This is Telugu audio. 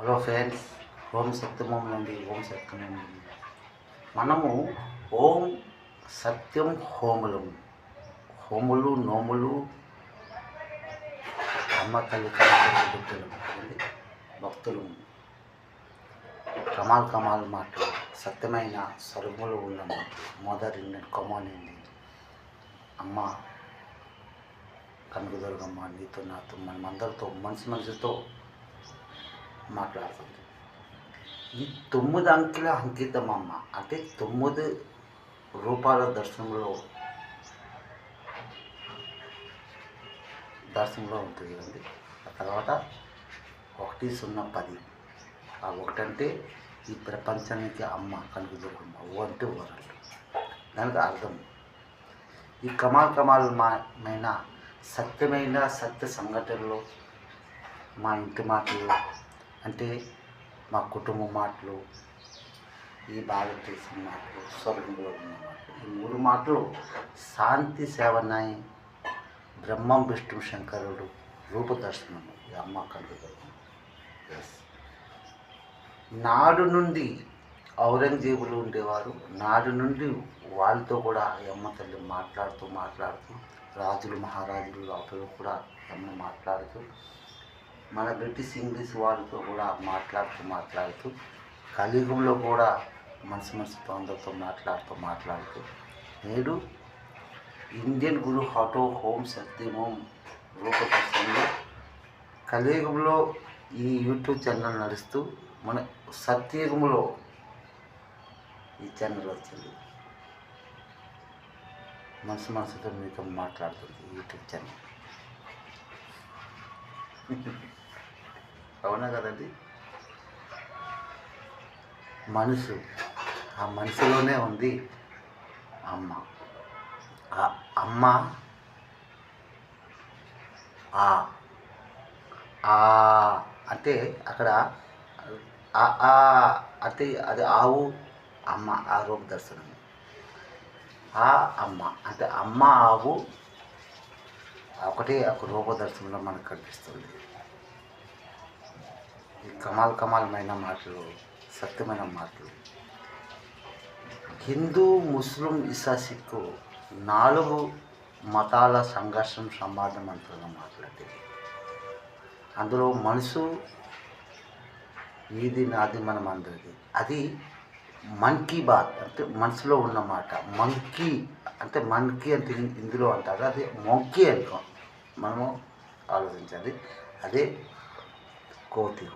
హలో ఫ్రెండ్స్, ఓం సత్యమం నుండి ఓం సత్యమం నుండి మనము ఓం సత్యం హోములు నోములు అమ్మ తల్లి బిడ్డలు భక్తులు కమాల్ మాటలు సత్యమైన స్వరములు ఉన్న మదర్ ఇండియన్ కమానింది అమ్మ కనకదుర్గమ్మ నీతో నాతో మనమందరితో మనసుతో మాట్లాడుతుంది. ఈ 9 అంకెల అంకితం అమ్మ అంటే 9 రూపాల దర్శనంలో ఉంటుంది కదండి. ఆ తర్వాత 1 0 10 ఆ 1 అంటే ఈ ప్రపంచానికి అమ్మ కనకదుర్గమ్మ. ఓ అంటే వరల్డ్, దానికి అర్థం ఈ కమాలమైన సత్యమైన సత్య సంఘటనలో మా ఇంటి మాటలు అంటే మా కుటుంబ మాటలు, ఈ భారతదేశం మాటలు, స్వర్గంలో ఉన్న మాటలు, ఈ 3 మాటలు శాంతి సేవనాయి బ్రహ్మం విష్ణు శంకరుడు రూపదర్శనము ఈ అమ్మ కనకదుర్గమ్మ. నాడు నుండి ఔరంగజేబులు ఉండేవారు. నాడు నుండి వాళ్ళతో కూడా ఈ అమ్మ తల్లి మాట్లాడుతూ రాజులు మహారాజులు లోపల కూడా అమ్మ మాట్లాడుతూ మన బ్రిటిష్ ఇంగ్లీష్ వాళ్ళతో కూడా మాట్లాడుతూ కలియుగంలో కూడా మనసుతో అందరితో మాట్లాడుతూ నేడు ఇండియన్ గురు హాటో హోం సత్యమం రూపదర్శనంలో కలియుగంలో ఈ యూట్యూబ్ ఛానల్ నడుస్తూ మన సత్యయుగంలో ఈ ఛానల్ వచ్చింది. మనసుతో మీతో మాట్లాడుతుంది యూట్యూబ్ ఛానల్. అవునా కదండి. ఆ మనసులోనే ఉంది అమ్మ. ఆ అమ్మ అంటే అక్కడ అంటే అది ఆవు అమ్మ ఆ రూప దర్శనం. ఆ అమ్మ అంటే అమ్మ ఆవు ఒకటే ఒక రూప దర్శనంలో మనకు కనిపిస్తుంది. ఈ కమాలమైన మాటలు, సత్యమైన మాటలు. హిందూ, ముస్లిం, సిక్కు 4 మతాల సంఘర్షణ సంవాదం అంటున్న మాట్లాడేది. అందులో మనసు నీది నాది మనం అందరిది. అది మన్ కీ బాత్ అంటే మనసులో ఉన్న మాట. మంకీ అంటే ఇందులో అంటారు, అది మొంకీ అనుకో మనము ఆలోచించాలి. అదే కోతి.